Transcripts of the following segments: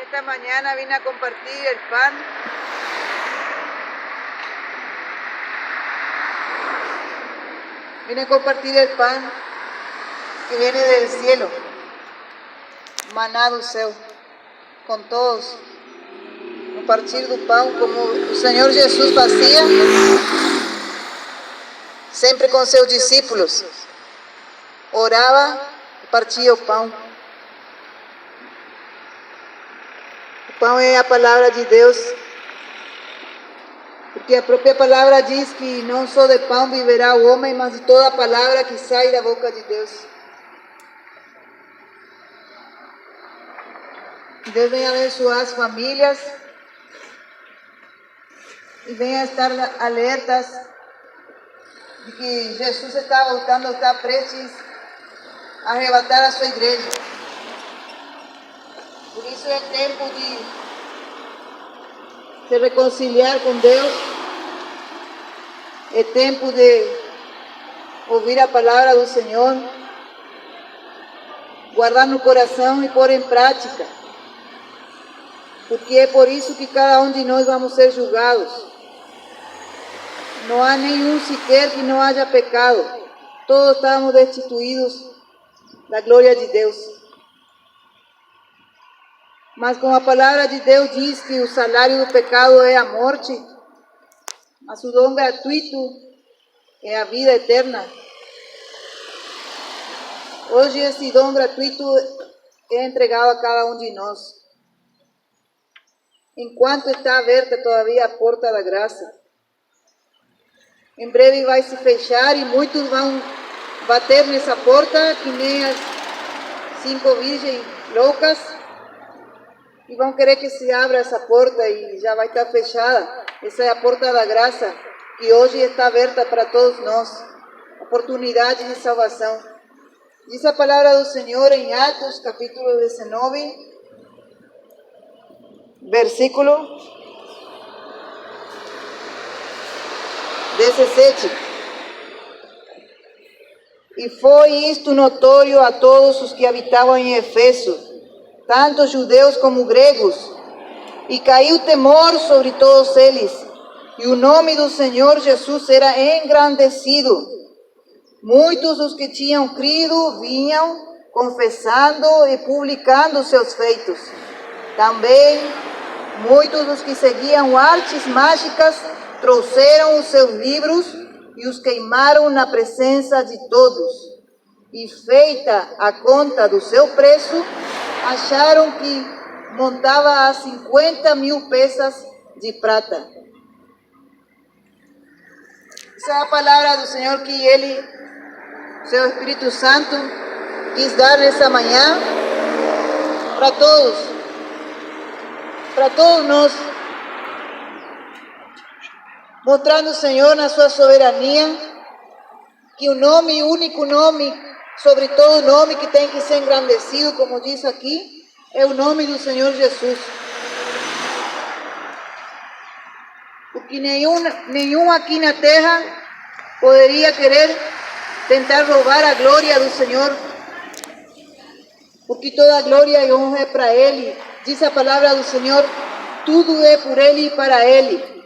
esta mañana vine a compartir el pan. Vine a compartir el pan que viene del cielo, maná do céu, com todos. Compartir do pão como o Senhor Jesus fazia, sempre com seus discípulos. Orava e partia o pão. O pão é a palavra de Deus, porque a própria palavra diz que não só de pão viverá o homem, mas de toda a palavra que sai da boca de Deus. Que Deus venha abençoar as famílias e venha estar alertas de que Jesus está voltando, está prestes a arrebatar a sua igreja. Por isso é tempo de se reconciliar com Deus, é tempo de ouvir a palavra do Senhor, guardar no coração e pôr em prática, porque é por isso que cada um de nós vamos ser julgados. Não há nenhum sequer que não haja pecado, todos estamos destituídos da glória de Deus. Mas como a palavra de Deus diz que o salário do pecado é a morte, mas o dom gratuito é a vida eterna. Hoje esse dom gratuito é entregado a cada um de nós. Enquanto está aberta todavia a porta da graça, em breve vai se fechar e muitos vão bater nessa porta que nem as 5 virgens loucas, e vão querer que se abra essa porta e já vai estar fechada. Essa é a porta da graça que hoje está aberta para todos nós. Oportunidade de salvação. Diz a palavra do Senhor em Atos, capítulo 19, versículo 17. E foi isto notório a todos os que habitavam em Efeso, tanto judeus como gregos, e caiu temor sobre todos eles, e o nome do Senhor Jesus era engrandecido. Muitos dos que tinham crido vinham confessando e publicando seus feitos. Também muitos dos que seguiam artes mágicas trouxeram os seus livros e os queimaram na presença de todos. E feita a conta do seu preço, acharam que montava a 50.000 peças de prata. Essa é a palavra do Senhor que Ele, seu Espírito Santo, quis dar nessa manhã para todos nós, mostrando o Senhor na sua soberania, que o nome, o único nome, sobre todo nome que tem que ser engrandecido, como diz aqui, é o nome do Senhor Jesus. Porque nenhum aqui na terra poderia querer tentar roubar a glória do Senhor, porque toda a glória e honra é para Ele. Diz a palavra do Senhor, tudo é por Ele e para Ele.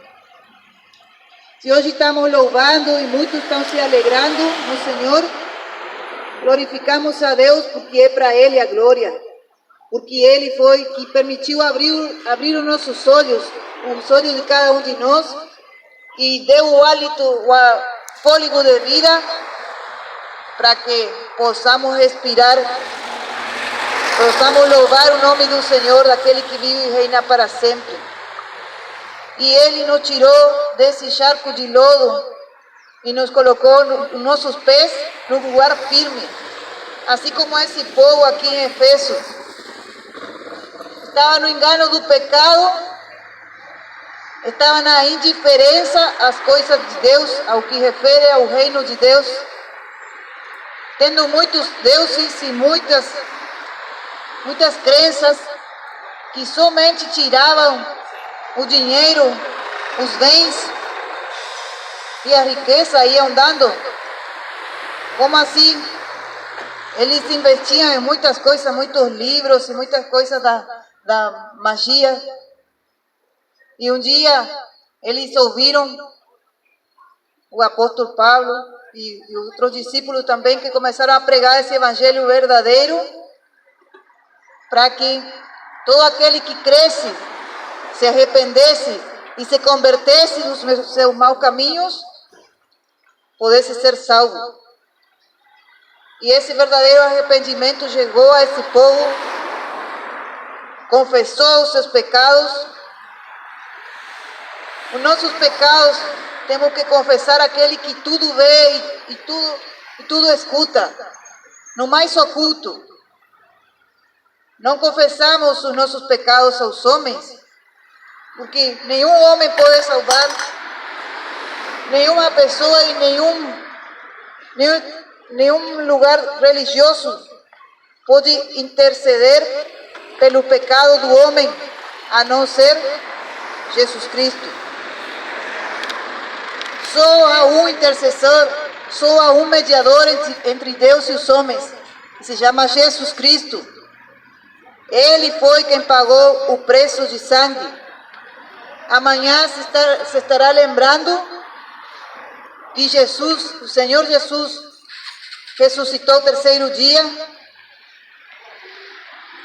Se hoje estamos louvando e muitos estão se alegrando no Senhor, glorificamos a Deus porque é para Ele a glória, porque Ele foi que permitiu abrir os nossos olhos, os olhos de cada um de nós, e deu o hálito, o fôlego de vida, para que possamos respirar, possamos louvar o nome do Senhor, daquele que vive e reina para sempre. E Ele nos tirou desse charco de lodo e nos colocou nossos pés no lugar firme, assim como esse povo aqui em Efeso estava no engano do pecado, estava na indiferença às coisas de Deus, ao que refere ao reino de Deus, tendo muitos deuses e muitas crenças que somente tiravam o dinheiro, os bens e a riqueza iam dando. Como assim? Eles investiam em muitas coisas, muitos livros e muitas coisas da magia. E um dia eles ouviram o apóstolo Pablo e outros discípulos também, que começaram a pregar esse evangelho verdadeiro, para que todo aquele que cresce, se arrependesse e se convertesse dos seus maus caminhos, pudesse ser salvo. E esse verdadeiro arrependimento chegou a esse povo, confessou os seus pecados. Os nossos pecados temos que confessar àquele que tudo vê e tudo escuta, no mais oculto. Não confessamos os nossos pecados aos homens, porque nenhum homem pode salvar, nenhuma pessoa e nenhum lugar religioso pode interceder pelo pecado do homem, a não ser Jesus Cristo. Só há um intercessor, só há um mediador entre Deus e os homens, que se chama Jesus Cristo. Ele foi quem pagou o preço de sangue. Amanhã se estará lembrando que Jesus, o Senhor Jesus, ressuscitou o terceiro dia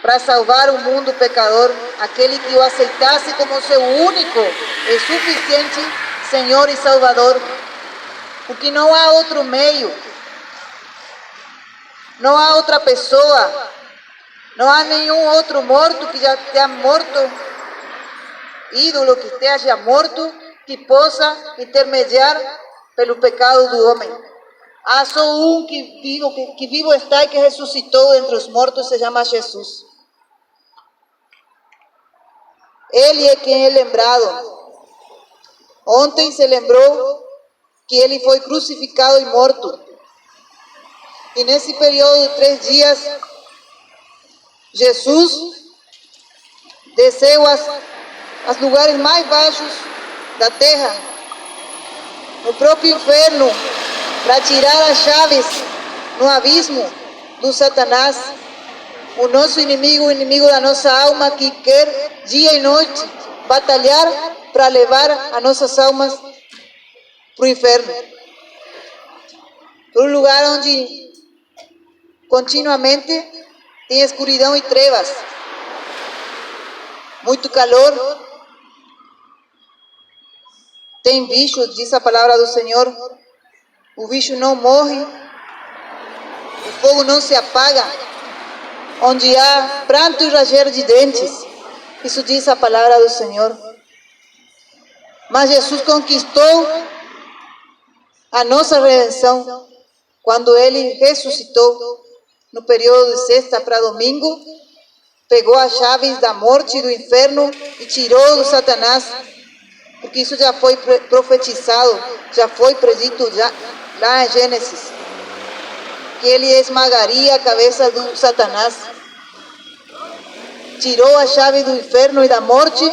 para salvar o mundo pecador, aquele que o aceitasse como seu único e suficiente Senhor e Salvador, porque não há outro meio, não há outra pessoa, não há nenhum outro morto que já tenha morto, ídolo que esteja morto, que possa intermediar pelo pecado do homem. Há só um que vivo está e que ressuscitou entre os mortos, se chama Jesus. Ele é quem é lembrado. Ontem se lembrou que ele foi crucificado e morto. E nesse período de 3 dias, Jesus desceu aos lugares mais baixos da terra, no próprio inferno, para tirar as chaves no abismo do Satanás, o nosso inimigo, o inimigo da nossa alma, que quer dia e noite batalhar para levar as nossas almas para o inferno, para um lugar onde continuamente tem escuridão e trevas, muito calor, tem bichos, diz a palavra do Senhor. O bicho não morre, o fogo não se apaga, onde há pranto e ranger de dentes. Isso diz a palavra do Senhor. Mas Jesus conquistou a nossa redenção quando Ele ressuscitou no período de sexta para domingo, pegou as chaves da morte e do inferno e tirou do Satanás, porque isso já foi profetizado, já foi predito lá em Gênesis, que ele esmagaria a cabeça do Satanás. Tirou a chave do inferno e da morte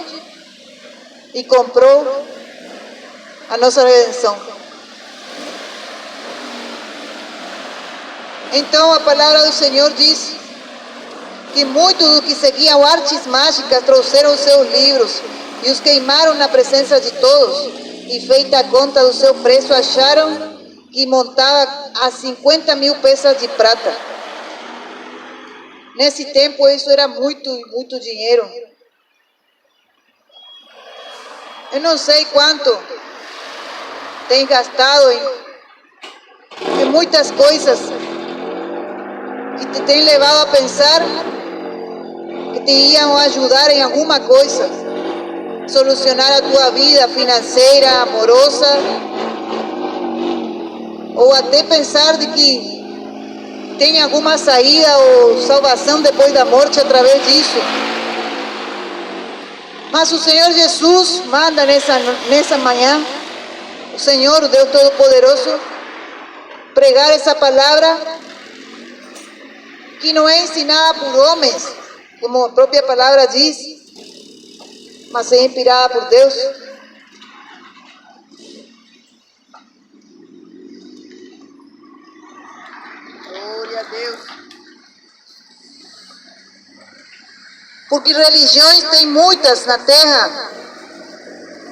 e comprou a nossa redenção. Então a palavra do Senhor diz que muitos dos que seguiam artes mágicas trouxeram os seus livros e os queimaram na presença de todos, e feita a conta do seu preço, acharam que montava a 50.000 peças de prata. Nesse tempo isso era muito dinheiro. Eu não sei quanto tem gastado em muitas coisas que te tem levado a pensar que te iam ajudar em alguma coisa, solucionar a tua vida financeira, amorosa, ou até pensar de que tem alguma saída ou salvação depois da morte através disso. Mas o Senhor Jesus manda nessa manhã, o Senhor, o Deus Todo-Poderoso, pregar essa palavra que não é ensinada por homens, como a própria palavra diz, mas é inspirada por Deus. Glória a Deus. Porque religiões tem muitas na terra.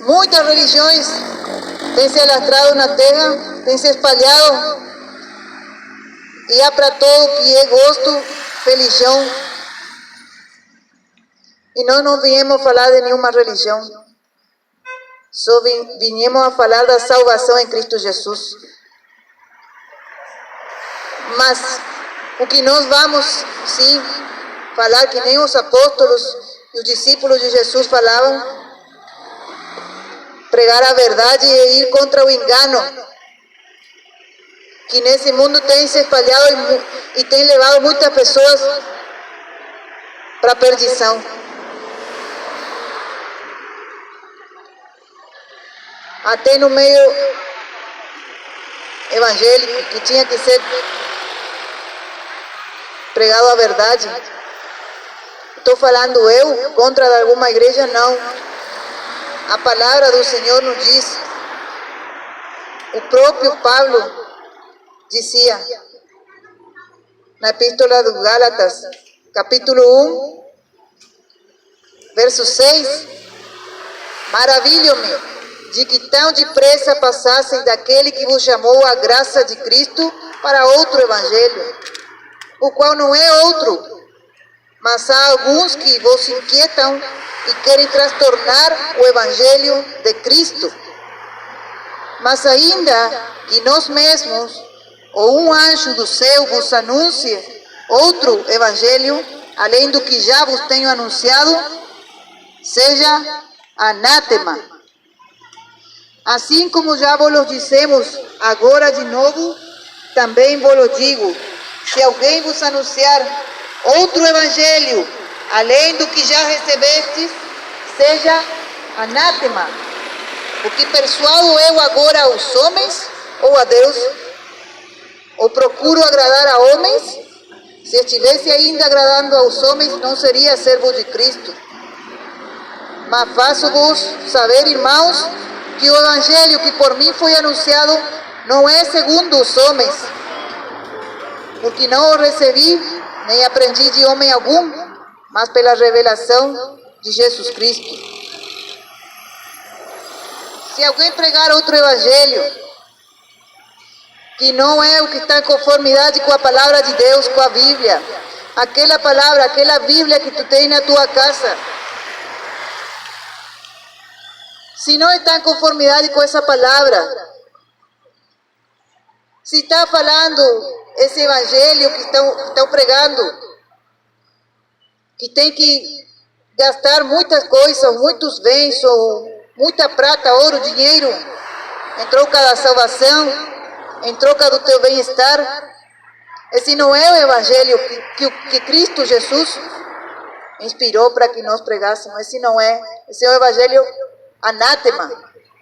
Muitas religiões têm se alastrado na terra, têm se espalhado. E há para todo que é gosto, religião. E nós não viemos falar de nenhuma religião. Só viemos a falar da salvação em Cristo Jesus. Mas o que nós vamos, sim, falar que nem os apóstolos e os discípulos de Jesus falavam, pregar a verdade e ir contra o engano, que nesse mundo tem se espalhado e tem levado muitas pessoas para a perdição. Até no meio evangélico, que tinha que ser pregado a verdade. Estou falando eu contra alguma igreja? Não. A palavra do Senhor nos diz. O próprio Paulo dizia na Epístola dos Gálatas, capítulo 1, verso 6: maravilho-me de que tão depressa passassem daquele que vos chamou a graça de Cristo para outro evangelho, o qual não é outro, mas há alguns que vos inquietam e querem trastornar o evangelho de Cristo. Mas ainda que nós mesmos, ou um anjo do céu vos anuncie outro evangelho, além do que já vos tenho anunciado, seja anátema. Assim como já vos dissemos agora de novo, também vos digo: se alguém vos anunciar outro evangelho, além do que já recebestes, seja anátema. Porque persuado eu agora aos homens ou a Deus? Ou procuro agradar a homens? Se estivesse ainda agradando aos homens, não seria servo de Cristo. Mas faço-vos saber, irmãos, que o evangelho que por mim foi anunciado não é segundo os homens, porque não o recebi, nem aprendi de homem algum, mas pela revelação de Jesus Cristo. Se alguém pregar outro evangelho, que não é o que está em conformidade com a palavra de Deus, com a Bíblia, aquela palavra, aquela Bíblia que tu tens na tua casa, se não está em conformidade com essa palavra, se está falando esse evangelho que estão pregando, que tem que gastar muitas coisas, muitos bens, ou muita prata, ouro, dinheiro, em troca da salvação, em troca do teu bem-estar, esse não é o evangelho que Cristo Jesus inspirou para que nós pregássemos. Esse não é. Esse é o evangelho anátema.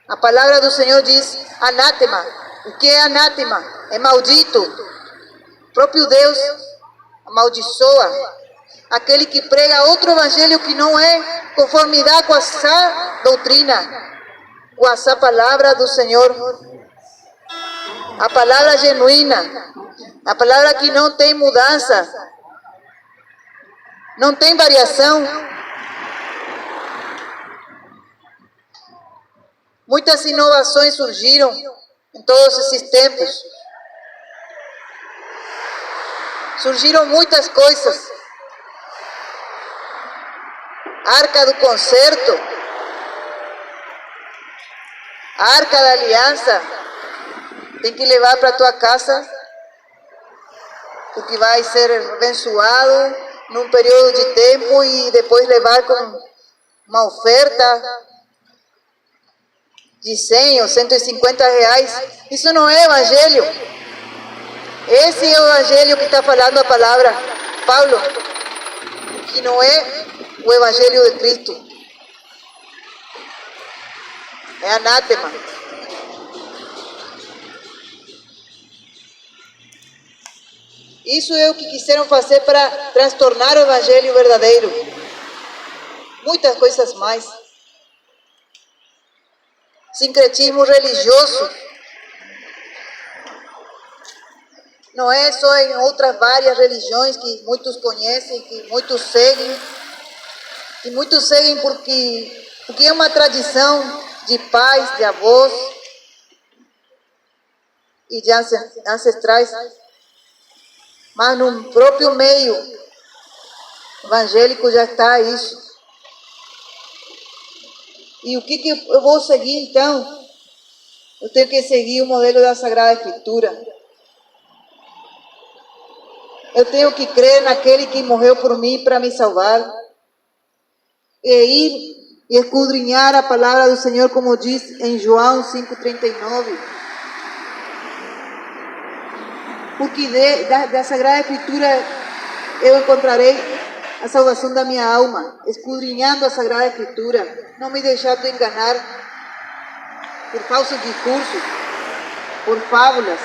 A palavra do Senhor diz anátema. O que é anátema? É maldito. O próprio Deus amaldiçoa aquele que prega outro evangelho que não é conformidade com essa doutrina, com essa palavra do Senhor. A palavra genuína, a palavra que não tem mudança, não tem variação. Muitas inovações surgiram em todos esses tempos. Surgiram muitas coisas. Arca do concerto, Arca da Aliança, tem que levar para tua casa, porque vai ser abençoado num período de tempo e depois levar com uma oferta de 100 ou 150 reais. Isso não é evangelho. Esse é o evangelho que está falando a palavra Paulo, que não é o evangelho de Cristo. É anátema. Isso é o que quiseram fazer para transtornar o evangelho verdadeiro. Muitas coisas mais. Sincretismo religioso. Não é só em outras várias religiões que muitos conhecem, que muitos seguem. E muitos seguem porque é uma tradição de pais, de avós e de ancestrais, mas no próprio meio evangélico já está isso. E o que eu vou seguir então? Eu tenho que seguir o modelo da Sagrada Escritura. Eu tenho que crer naquele que morreu por mim para me salvar. E ir e escudrinhar a palavra do Senhor, como diz em João 5,39. Porque da Sagrada Escritura eu encontrarei a salvação da minha alma, escudrinhando a Sagrada Escritura, não me deixando enganar por falsos discursos, por fábulas,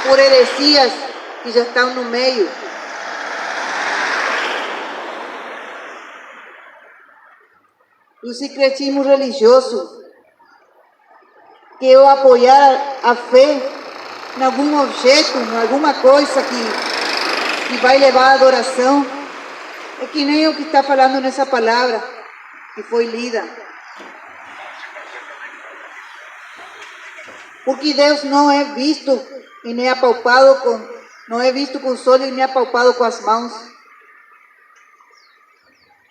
por heresias que já estão no meio. O secretismo religioso, que eu apoiar a fé em algum objeto, em alguma coisa que vai levar à adoração, é que nem o que está falando nessa palavra que foi lida. Porque Deus não é visto e nem apalpado não é visto com os olhos e nem apalpado com as mãos.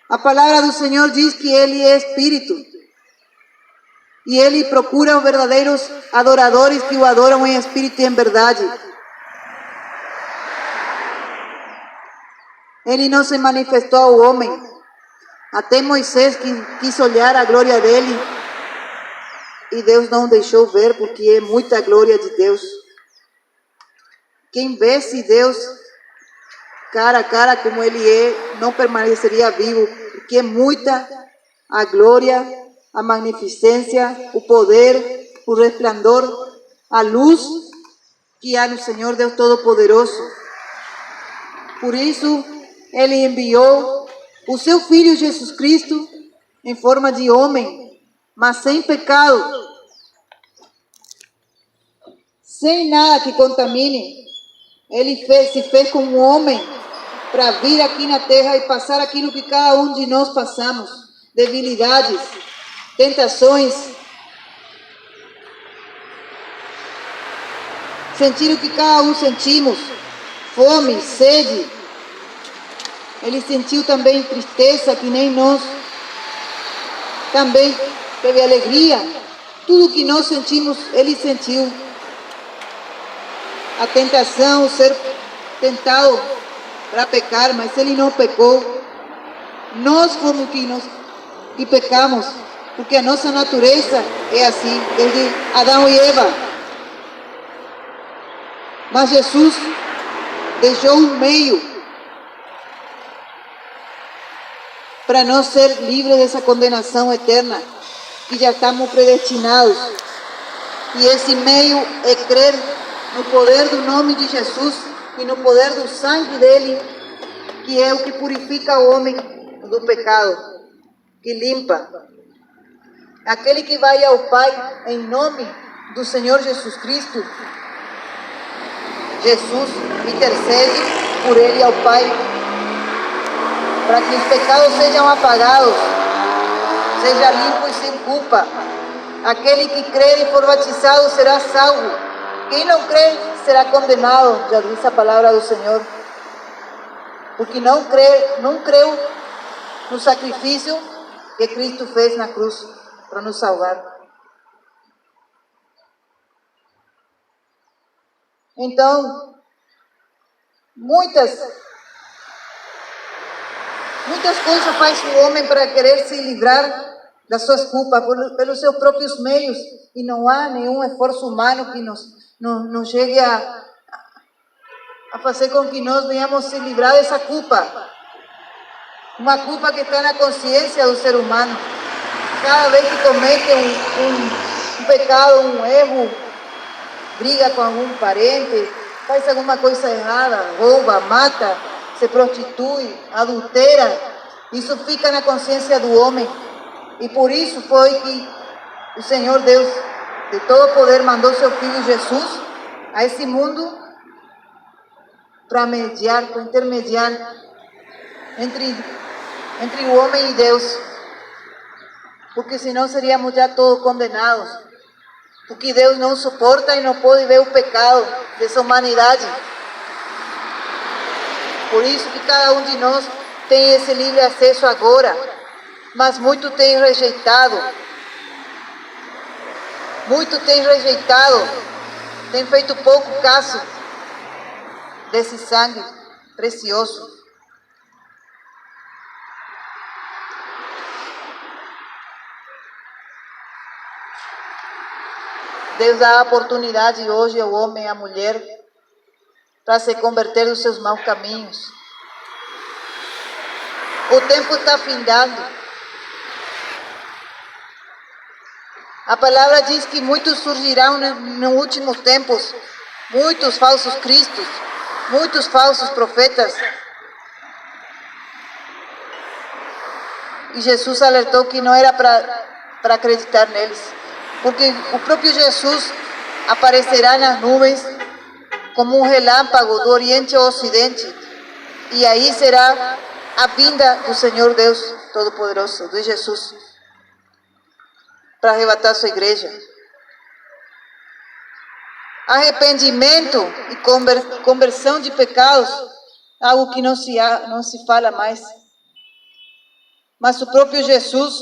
A palavra do Senhor diz que Ele é Espírito. E Ele procura os verdadeiros adoradores que o adoram em espírito e em verdade. Ele não se manifestou ao homem. Até Moisés quis olhar a glória dele. E Deus não deixou ver, porque é muita glória de Deus. Quem vê se Deus cara a cara como Ele é, não permaneceria vivo, porque é muita a glória, a magnificência, o poder, o resplandor, a luz que há no Senhor Deus Todo-Poderoso. Por isso, Ele enviou o seu Filho Jesus Cristo em forma de homem, mas sem pecado, sem nada que contamine. Ele se fez como homem para vir aqui na terra e passar aquilo que cada um de nós passamos, debilidades, tentações, sentir o que cada um sentimos, fome, sede. Ele sentiu também tristeza, que nem nós. Também teve alegria. Tudo que nós sentimos, Ele sentiu. A tentação, ser tentado para pecar, mas Ele não pecou. Nós fomos que pecamos, porque a nossa natureza é assim, desde Adão e Eva. Mas Jesus deixou um meio para nós ser livres dessa condenação eterna, que já estamos predestinados. E esse meio é crer no poder do nome de Jesus e no poder do sangue dele, que é o que purifica o homem do pecado, que limpa. Aquele que vai ao Pai em nome do Senhor Jesus Cristo, Jesus intercede por ele ao Pai, para que os pecados sejam apagados, seja limpo e sem culpa. Aquele que crer e for batizado será salvo. Quem não crê será condenado, já diz a palavra do Senhor. Porque não creu no sacrifício que Cristo fez na cruz para nos salvar. Então, muitas coisas faz o homem para querer se livrar das suas culpas pelos seus próprios meios, e não há nenhum esforço humano que nos chegue a fazer com que nós venhamos se livrar dessa culpa. Uma culpa que está na consciência do ser humano. Cada vez que comete um pecado, um erro, briga com algum parente, faz alguma coisa errada, rouba, mata, se prostitui, adultera, isso fica na consciência do homem. E por isso foi que o Senhor Deus, de todo poder, mandou seu Filho Jesus a esse mundo para mediar, para intermediar entre, entre o homem e Deus, porque senão seríamos já todos condenados, porque Deus não suporta e não pode ver o pecado dessa humanidade. Por isso que cada um de nós tem esse livre acesso agora, mas muito tem rejeitado, tem feito pouco caso desse sangue precioso. Deus dá a oportunidade hoje ao homem e à mulher para se converter dos seus maus caminhos. O tempo está findando. A palavra diz que muitos surgirão nos últimos tempos, muitos falsos cristos, muitos falsos profetas. E Jesus alertou que não era para acreditar neles, porque o próprio Jesus aparecerá nas nuvens como um relâmpago do Oriente ao Ocidente, e aí será a vinda do Senhor Deus Todo-Poderoso, de Jesus, para arrebatar sua igreja. Arrependimento e conversão de pecados, algo que não se fala mais. Mas o próprio Jesus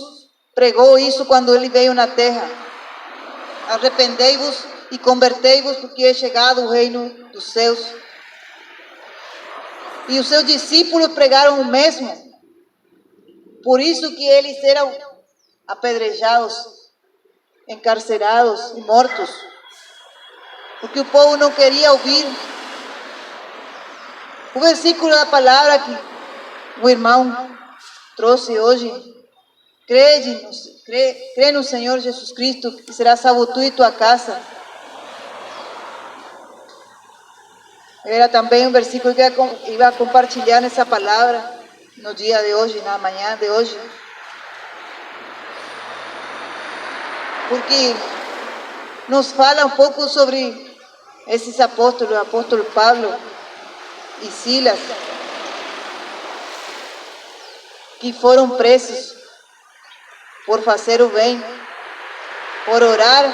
pregou isso quando ele veio na terra. Arrependei-vos e convertei-vos, porque é chegado o reino dos céus. E os seus discípulos pregaram o mesmo. Por isso que eles eram apedrejados, encarcerados e mortos, porque o povo não queria ouvir. O versículo da palavra que o irmão trouxe hoje: crê no Senhor Jesus Cristo e será salvo tu e tua casa. Era também um versículo que iba a compartilhar nessa palavra no dia de hoje, na manhã de hoje. Porque nos fala um pouco sobre esses apóstolos, o apóstolo Paulo e Silas, que foram presos por fazer o bem, por orar,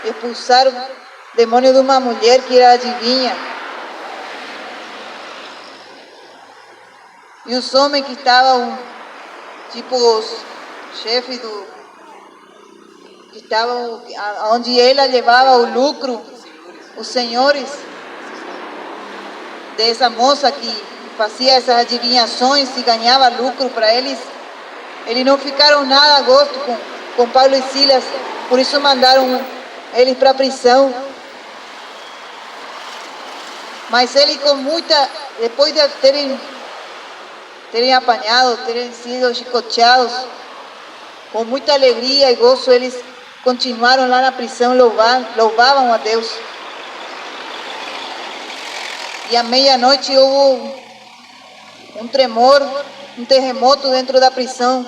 expulsar o demônio de uma mulher que era adivinha. E os homens que estavam, tipo os chefes que estavam, onde ela levava o lucro, os senhores dessa moça que fazia essas adivinhações e ganhava lucro para eles não ficaram nada a gosto com Paulo e Silas, por isso mandaram eles para a prisão. Mas eles depois de terem apanhado, terem sido chicoteados, com muita alegria e gozo, eles continuaram lá na prisão, louvavam a Deus. E à meia-noite houve um tremor, um terremoto dentro da prisão.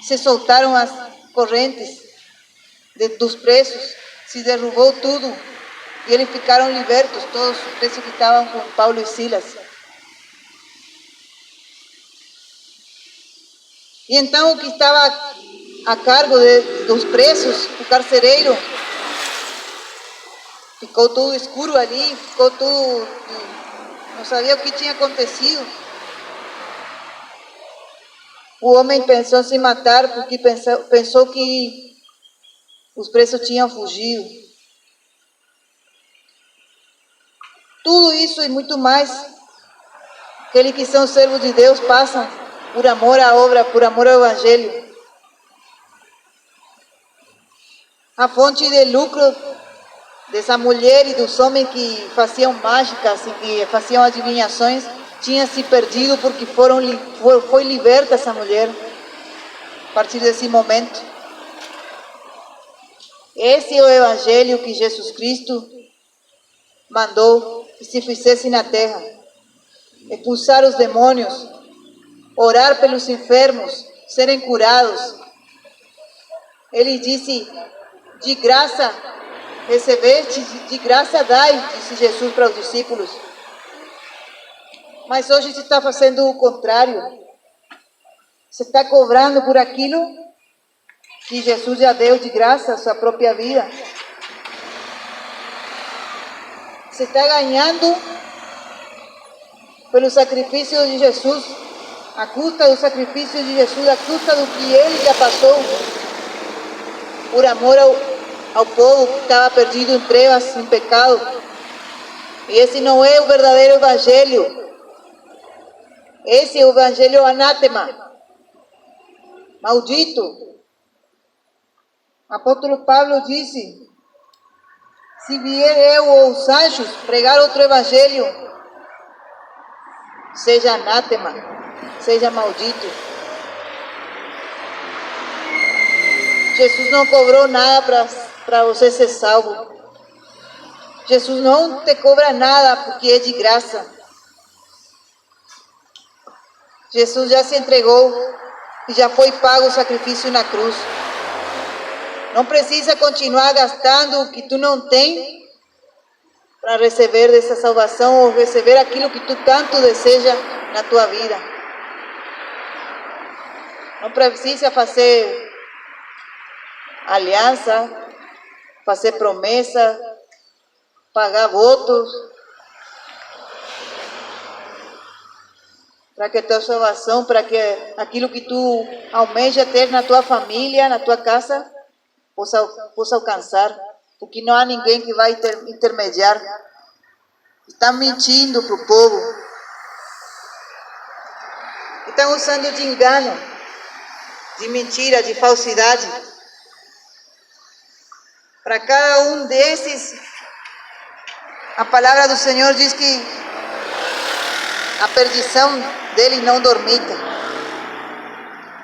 Se soltaram as correntes dos presos, se derrubou tudo e eles ficaram libertos, todos os presos que estavam com Paulo e Silas. E então o que estava a cargo dos presos, o carcereiro, ficou tudo escuro ali, ficou tudo, não sabia o que tinha acontecido. O homem pensou em se matar porque pensou que os presos tinham fugido. Tudo isso e muito mais, aqueles que são servos de Deus passam por amor à obra, por amor ao Evangelho. A fonte de lucro dessa mulher e dos homens que faziam mágicas e que faziam adivinhações tinha se perdido, porque foi liberta essa mulher a partir desse momento. Esse é o Evangelho que Jesus Cristo mandou que se fizesse na terra: expulsar os demônios, orar pelos enfermos, serem curados. Ele disse: de graça recebeste, de graça dai, disse Jesus para os discípulos. Mas hoje se está fazendo o contrário. Você está cobrando por aquilo que Jesus já deu de graça a sua própria vida. Você está ganhando pelo sacrifício de Jesus, a custa do sacrifício de Jesus, a custa do que Ele já passou, por amor ao povo que estava perdido em trevas, em pecado. E esse não é o verdadeiro evangelho. Esse é o evangelho anátema, maldito. O apóstolo Pablo disse: se vier eu ou os anjos pregar outro evangelho, seja anátema, seja maldito. Jesus não cobrou nada para você ser salvo. Jesus não te cobra nada porque é de graça. Jesus já se entregou e já foi pago o sacrifício na cruz. Não precisa continuar gastando o que tu não tem para receber dessa salvação ou receber aquilo que tu tanto deseja na tua vida. Não precisa fazer aliança, fazer promessa, pagar votos para que a tua salvação, para que aquilo que tu almeja ter na tua família, na tua casa, possa alcançar, porque não há ninguém que vai intermediar. Estão mentindo para o povo, estão usando de engano, de mentira, de falsidade. Para cada um desses, a palavra do Senhor diz que a perdição dele não dormita.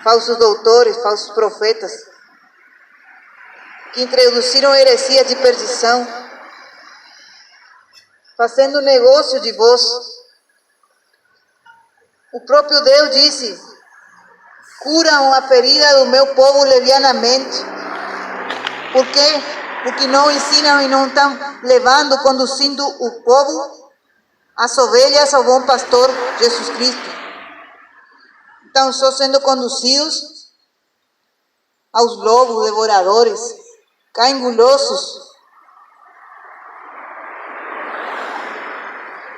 Falsos doutores, falsos profetas, que introduziram heresia de perdição, fazendo negócio de vós. O próprio Deus disse: curam a ferida do meu povo levianamente. Por quê? Porque não ensinam e não estão levando, conduzindo o povo, as ovelhas ao bom pastor Jesus Cristo. Estão só sendo conduzidos aos lobos devoradores, caem gulosos,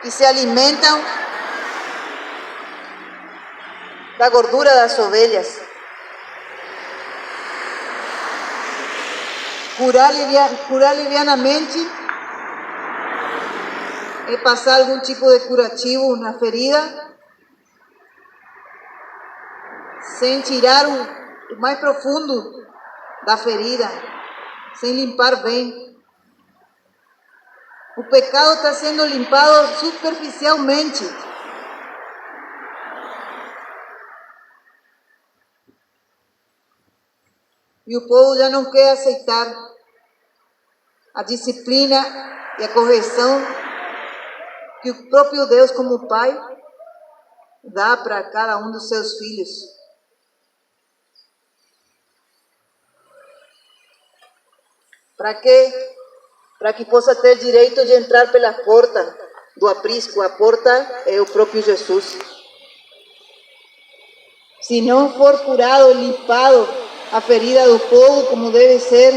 que se alimentam da gordura das ovelhas. Curar livianamente é passar algum tipo de curativo na ferida, sem tirar o mais profundo da ferida, sem limpar bem. O pecado está sendo limpado superficialmente. E o povo já não quer aceitar a disciplina e a correção que o próprio Deus, como Pai, dá para cada um dos seus filhos. Para quê? Para que possa ter direito de entrar pela porta do aprisco. A porta é o próprio Jesus. Se não for curado, limpado a ferida do povo como deve ser,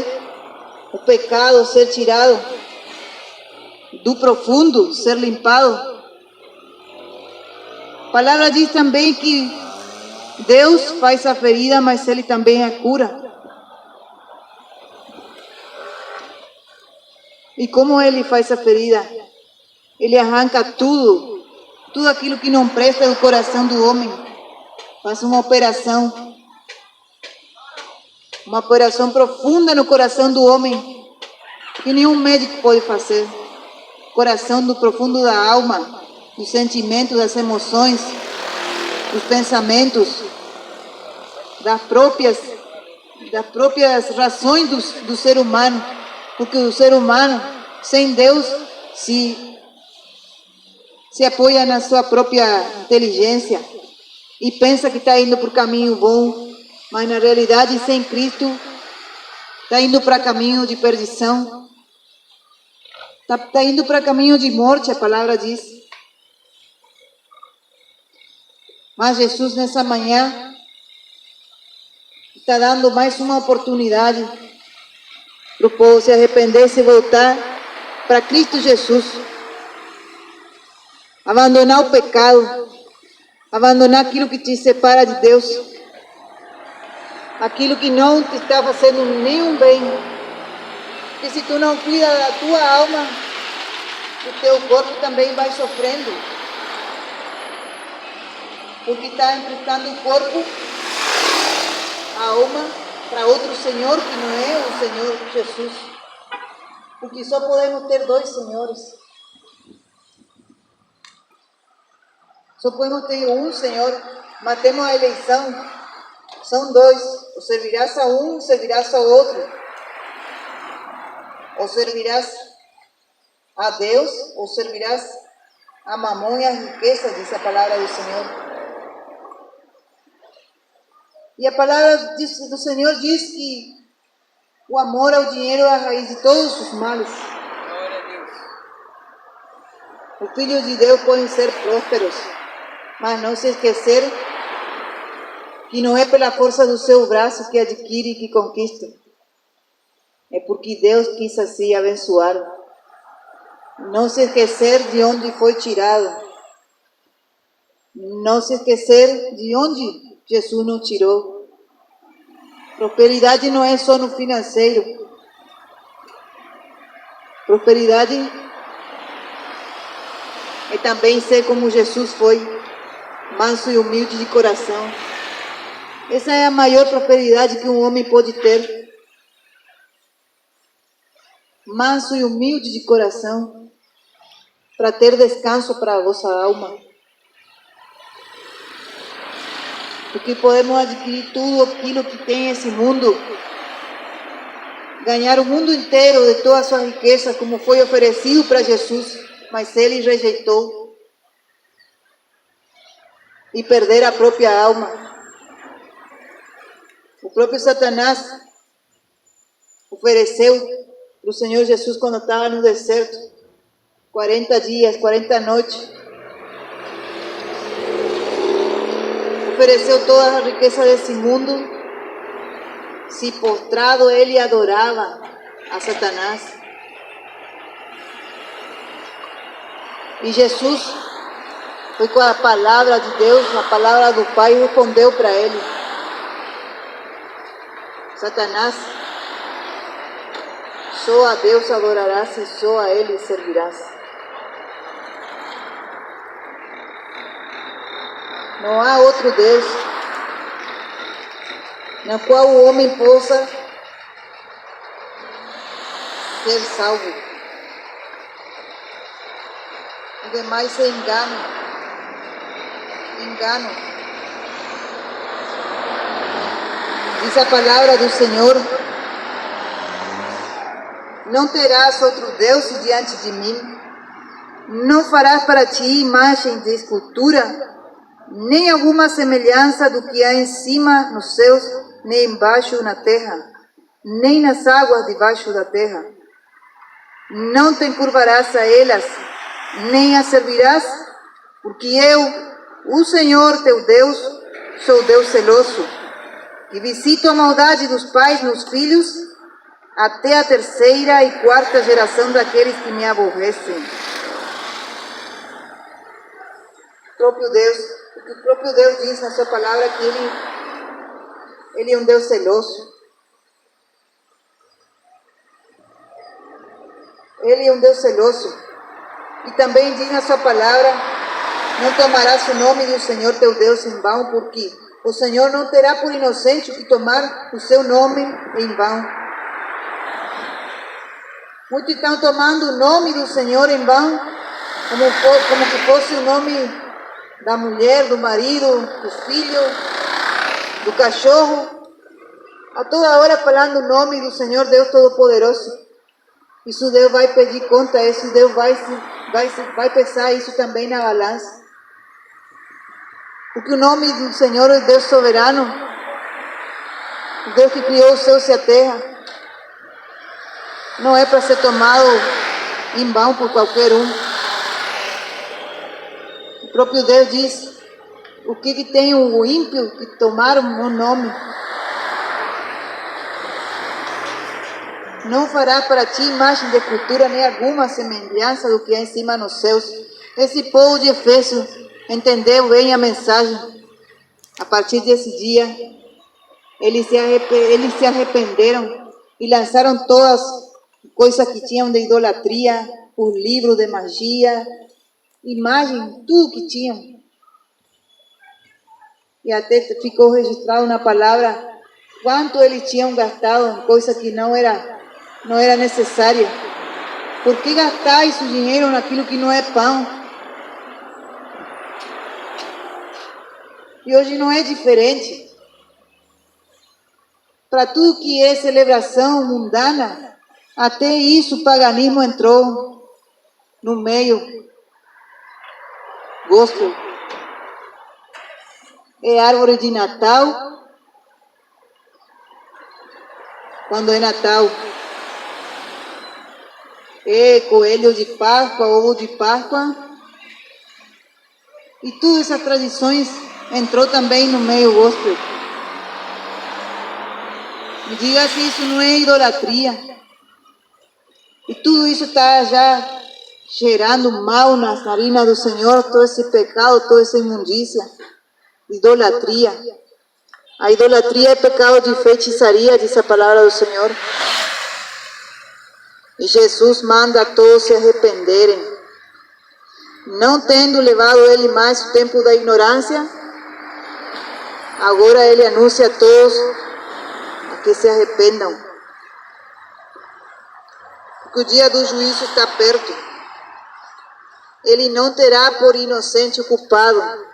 o pecado ser tirado do profundo, ser limpado. A palavra diz também que Deus faz a ferida, mas Ele também a cura. E como Ele faz a ferida? Ele arranca tudo aquilo que não presta do coração do homem. Faz uma operação profunda no coração do homem, que nenhum médico pode fazer. Coração do profundo da alma, dos sentimentos, das emoções, dos pensamentos, das próprias razões do ser humano, porque o ser humano, sem Deus, se apoia na sua própria inteligência e pensa que está indo por caminho bom, mas na realidade, sem Cristo, está indo para caminho de perdição, está indo para caminho de morte, a palavra diz. Mas Jesus, nessa manhã, está dando mais uma oportunidade para o povo se arrepender, se voltar para Cristo Jesus. Abandonar o pecado, abandonar aquilo que te separa de Deus, aquilo que não te está fazendo nenhum bem. Porque se tu não cuida da tua alma, o teu corpo também vai sofrendo. Porque está emprestando o corpo, a alma, para outro Senhor que não é o Senhor Jesus. Porque só podemos ter dois senhores. Só podemos ter um Senhor, mas temos a eleição. São dois. Ou servirás a um, ou servirás ao outro. Ou servirás a Deus, ou servirás a mamão e a riqueza, diz a palavra do Senhor. E a palavra do Senhor diz que o amor ao dinheiro é a raiz de todos os males. Os filhos de Deus podem ser prósperos, mas não se esquecer que não é pela força do seu braço que adquire e que conquista. É porque Deus quis assim abençoar. Não se esquecer de onde foi tirado. Não se esquecer de onde Jesus nos tirou. Prosperidade não é só no financeiro. Prosperidade é também ser como Jesus foi, manso e humilde de coração. Essa é a maior prosperidade que um homem pode ter. Manso e humilde de coração, para ter descanso para a vossa alma. Porque podemos adquirir tudo aquilo que tem esse mundo, ganhar o mundo inteiro de toda a sua riqueza, como foi oferecido para Jesus, mas ele rejeitou, e perder a própria alma. O próprio Satanás ofereceu para o Senhor Jesus quando estava no deserto, 40 dias, 40 noites. Ofereceu toda a riqueza desse mundo. Se postrado ele adorava a Satanás. E Jesus foi com a palavra de Deus, a palavra do Pai, e respondeu para ele: Satanás, só a Deus adorarás e só a Ele servirás. Não há outro Deus na qual o homem possa ser salvo. O demais é engano. Engano. Diz a palavra do Senhor: não terás outro Deus diante de mim. Não farás para ti imagem de escultura, nem alguma semelhança do que há em cima nos céus, nem embaixo na terra, nem nas águas debaixo da terra. Não te encurvarás a elas, nem as servirás, porque eu, o Senhor teu Deus, sou Deus zeloso, que visito a maldade dos pais nos filhos, até a terceira e quarta geração daqueles que me aborrecem. O próprio Deus diz na sua palavra que Ele é um Deus zeloso. Ele é um Deus zeloso. E também diz na sua palavra: não tomarás o nome do Senhor teu Deus em vão, porque o Senhor não terá por inocente que tomar o seu nome em vão. Muitos estão tomando o nome do Senhor em vão, como que fosse o nome da mulher, do marido, do filho, do cachorro. A toda hora falando o nome do Senhor Deus Todo-Poderoso. Isso Deus vai pedir conta, isso Deus vai pesar isso também na balança. Porque o nome do Senhor é Deus soberano, o Deus que criou os céus e a terra. Não é para ser tomado em vão por qualquer um. O próprio Deus diz: o que tem o ímpio que tomar o meu nome? Não fará para ti imagem de escultura nem alguma semelhança do que há em cima nos céus. Esse povo de Éfeso entendeu bem a mensagem. A partir desse dia, eles se arrependeram e lançaram todas as coisas que tinham de idolatria, os livros de magia, imagem, tudo que tinham. E até ficou registrado na palavra quanto eles tinham gastado em coisa que não era necessária. Por que gastais o dinheiro naquilo que não é pão? E hoje não é diferente. Para tudo que é celebração mundana, até isso o paganismo entrou no meio. Gospel. É árvore de Natal, quando é Natal. É coelho de Páscoa, ovo de Páscoa. E todas essas tradições entrou também no meio gospel. Me diga se isso não é idolatria. E tudo isso está já gerando mal nas narinas do Senhor, todo esse pecado, toda essa imundícia. Idolatria. A idolatria é pecado de feitiçaria, diz a palavra do Senhor. E Jesus manda a todos se arrependerem. Não tendo levado ele mais o tempo da ignorância, agora ele anuncia a todos a que se arrependam. Porque o dia do juízo está perto. Ele não terá por inocente o culpado.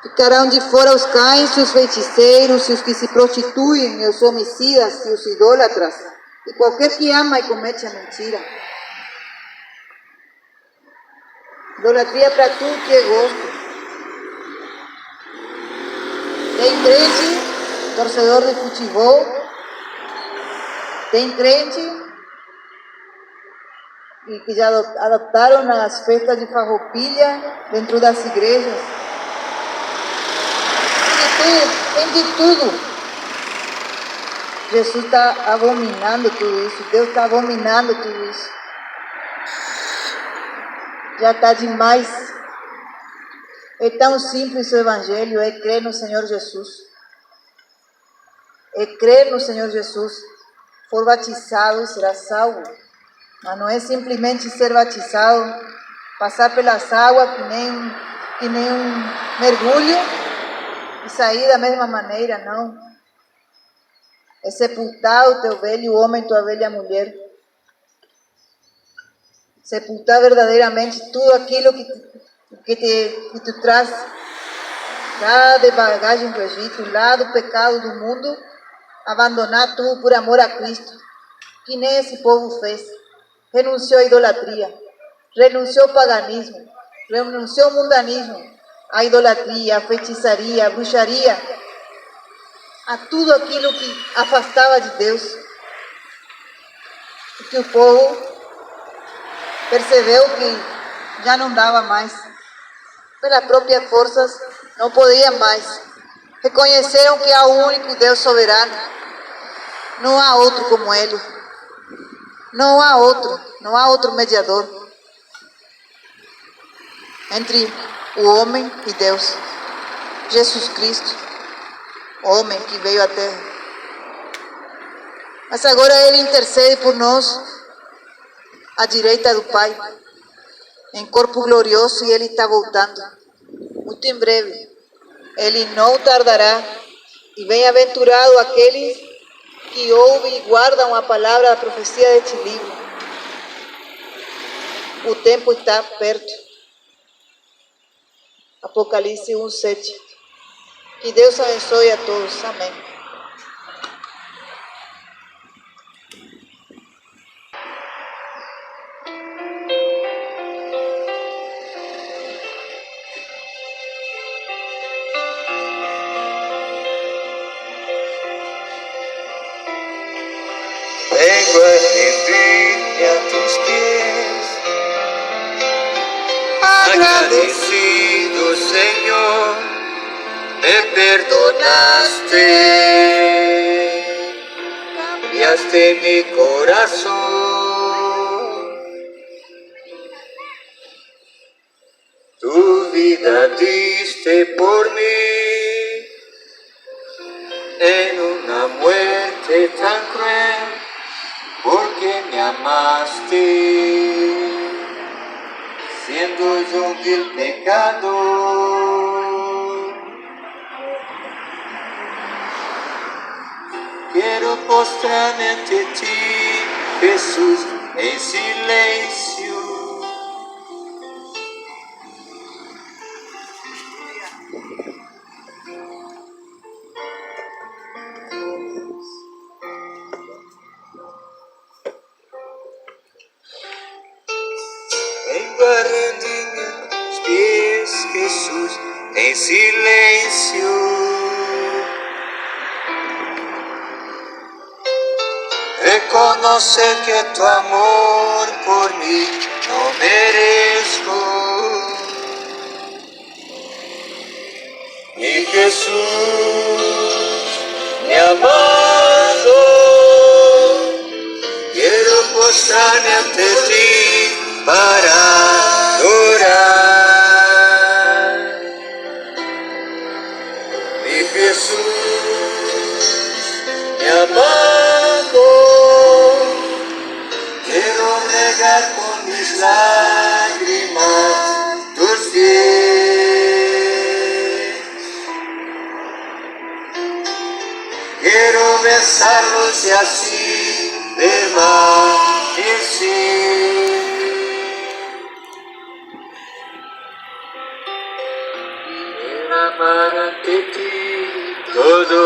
Ficarão de fora os cães, os feiticeiros, os que se prostituem, os homicidas e os idólatras, e qualquer que ama e comete a mentira. Idolatria para tudo que é gosto. Tem crente, torcedor de futebol, tem crente e que já adoptaram as festas de farroupilha dentro das igrejas. Tem de tudo. Jesus está abominando tudo isso. Deus está abominando tudo isso. Já está demais. É tão simples o Evangelho, é crer no Senhor Jesus. É crer no Senhor Jesus. For batizado e será salvo. Mas não é simplesmente ser batizado, passar pelas águas que nem um mergulho e sair da mesma maneira, não. É sepultar o teu velho homem, tua velha mulher. Sepultar verdadeiramente tudo aquilo que tu traz lá de bagagem do Egito, lá do pecado do mundo, abandonar tudo por amor a Cristo, que nem esse povo fez. Renunciou à idolatria, renunciou ao paganismo, renunciou ao mundanismo, à idolatria, à feitiçaria, à bruxaria, a tudo aquilo que afastava de Deus. Porque o povo percebeu que já não dava mais. Pelas próprias forças, não podia mais. Reconheceram que há um único Deus soberano. Não há outro como Ele. Não há outro mediador entre o homem e Deus. Jesus Cristo, homem que veio à terra. Mas agora Ele intercede por nós à direita do Pai, em corpo glorioso, e Ele está voltando. Muito em breve. Ele não tardará. E bem-aventurado aqueles que ouvem e guardam a palavra da profecia deste livro. O tempo está perto. Apocalipse 1:7. Que Deus abençoe a todos. Amém. Vengo a rendirme a tus pies, agradecido, Señor, me perdonaste. cambiaste mi corazón. Tu vida diste por mí en una muerte tan cruel, porque me amaste, siendo yo un vil pecador. Quiero postrarme ante ti, Jesús, en silencio. Vengo a rendirme a tus pies, Jesús, en silencio. Reconocer que tu amor por mí no merezco. Mi Jesús, mi amado, quiero postrarme ante ti para adorar. Mi Jesús, mi amado, quiero regar con mis lágrimas tus pies. Quiero besarlos y así permanecer. Amar ante ti todo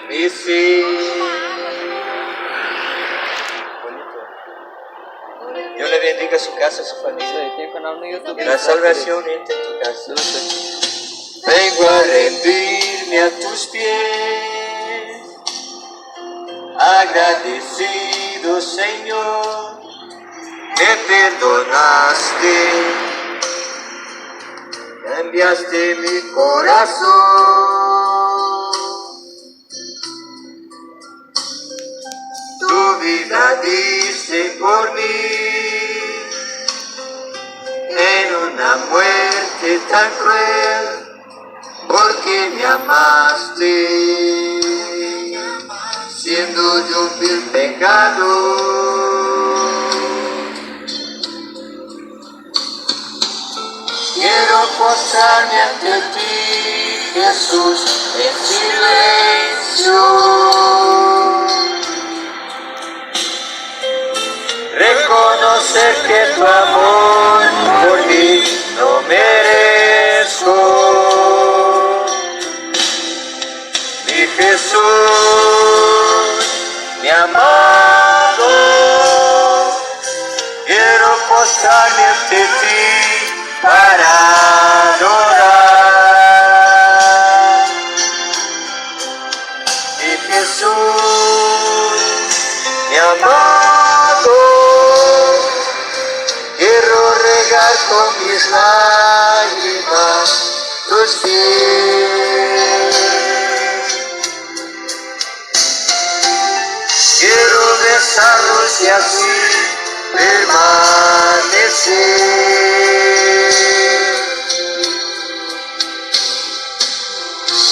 mi ser. Dios le bendiga su casa, su familia. La salvación entre en tu casa. Vengo a rendirme a tus pies, agradecido, Señor, me perdonaste, cambiaste mi corazón. Tu vida diste por mí en una muerte tan cruel, porque me amaste, siendo yo un vil pecador. Quiero postrarme ante ti, Jesús, en silencio. Reconocer que tu amor por mí no merezco. Mi Jesús, mi amado, quiero postrarme ante ti para adorar. Mi Jesús, mi amado, quiero regar con mis lágrimas tus pies. Quiero besarlos y así permanecer.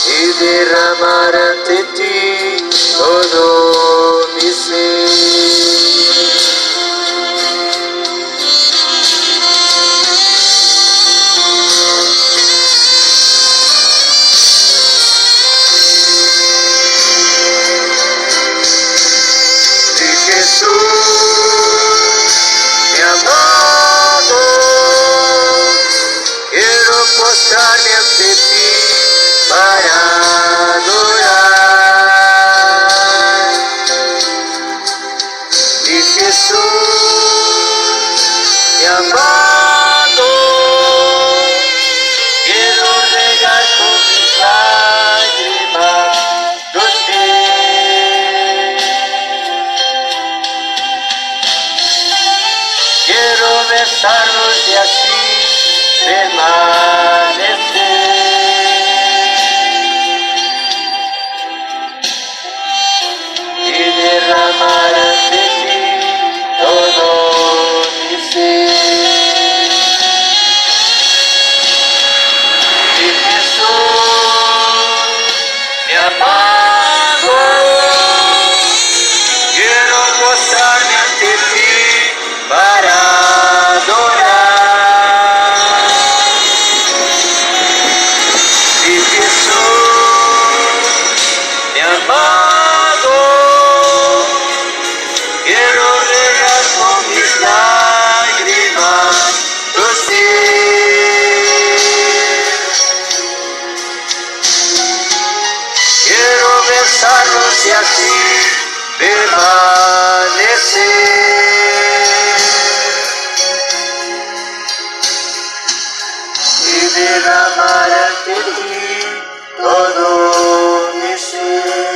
Y derramar ante ti todo mi ser. Mi Jesús, mi amado, quiero postrarme ante ti para adorar. Mi Jesús, mi amado, quiero regar con mis lágrimas tus pies. Quiero besarlos y así permanecer. quise así permanecer y derramar ante ti todo mi ser.